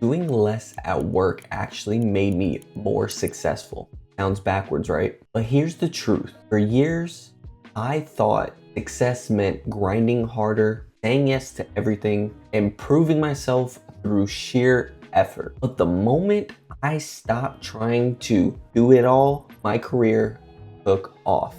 Doing less at work actually made me more successful. Sounds backwards, right? But here's the truth. For years, I thought success meant grinding harder, saying yes to everything, and proving myself through sheer effort. But the moment I stopped trying to do it all, my career took off.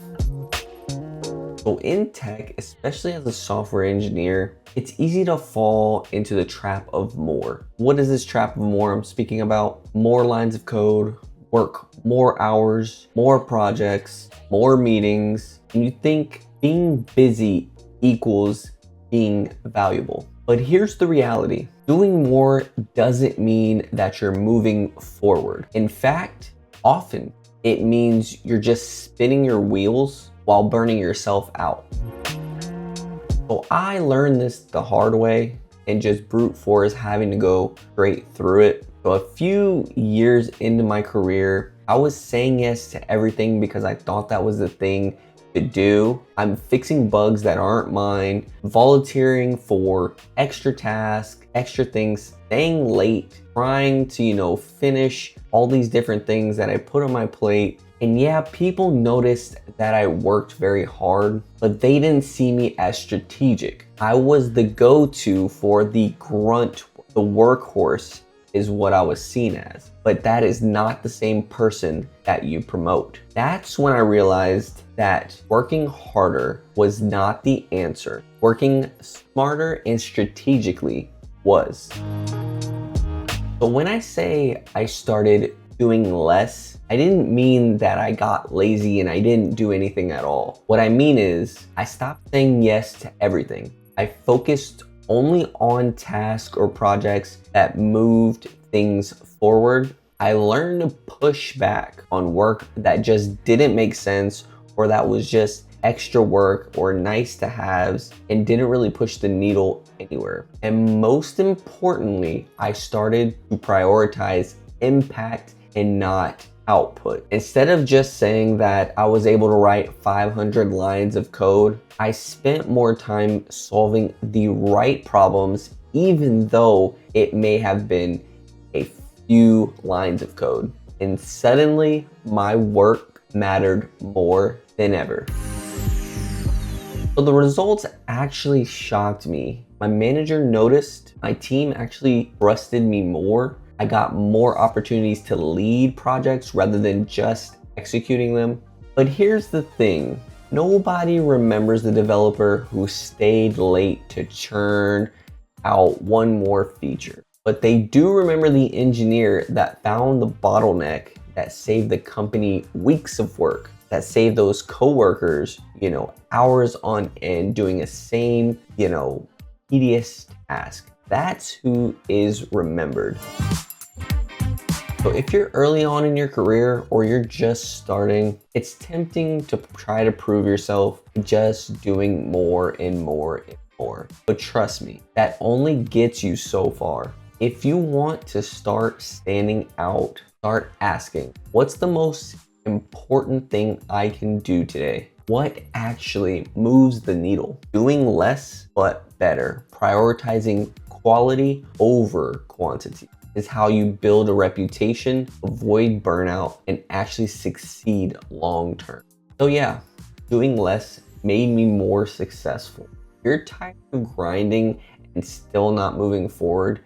So in tech, especially as a software engineer, it's easy to fall into the trap of more. What is this trap of more I'm speaking about? More lines of code, work more hours, more projects, more meetings, and you think being busy equals being valuable. But here's the reality. Doing more doesn't mean that you're moving forward. In fact, often it means you're just spinning your wheels while burning yourself out. So I learned this the hard way and just brute force having to go straight through it. So a few years into my career, I was saying yes to everything because I thought that was the thing to do. I'm fixing bugs that aren't mine, volunteering for extra tasks, extra things, staying late, trying to, finish all these different things that I put on my plate. And yeah, people noticed that I worked very hard, but they didn't see me as strategic. I was the go-to for the grunt, the workhorse is what I was seen as. But that is not the same person that you promote. That's when I realized that working harder was not the answer. Working smarter and strategically was. So when I say I started doing less, I didn't mean that I got lazy and I didn't do anything at all. What I mean is I stopped saying yes to everything. I focused only on tasks or projects that moved things forward. I learned to push back on work that just didn't make sense or that was just extra work or nice to haves and didn't really push the needle anywhere. And most importantly, I started to prioritize impact and not output. Instead of just saying that I was able to write 500 lines of code, I spent more time solving the right problems, even though it may have been a few lines of code. And suddenly my work mattered more than ever. So the results actually shocked me. My manager noticed, my team actually trusted me more. I got more opportunities to lead projects rather than just executing them. But here's the thing. Nobody remembers the developer who stayed late to churn out one more feature. But they do remember the engineer that found the bottleneck that saved the company weeks of work, that saved those coworkers, hours on end doing a same, tedious task. That's who is remembered. So if you're early on in your career or you're just starting, it's tempting to try to prove yourself just doing more and more and more. But trust me, that only gets you so far. If you want to start standing out, start asking, what's the most important thing I can do today? What actually moves the needle? Doing less, but better. Prioritizing quality over quantity is how you build a reputation, avoid burnout, and actually succeed long term. So yeah, doing less made me more successful. If you're tired of grinding and still not moving forward,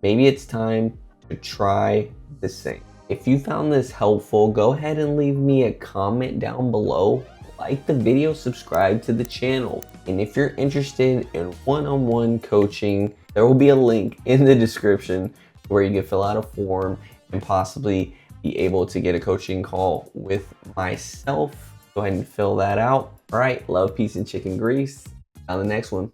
maybe it's time to try the same. If you found this helpful, go ahead and leave me a comment down below. Like the video, subscribe to the channel. And if you're interested in one-on-one coaching, there will be a link in the description where you can fill out a form and possibly be able to get a coaching call with myself. Go ahead and fill that out. All right, love, peace, and chicken grease. On the next one.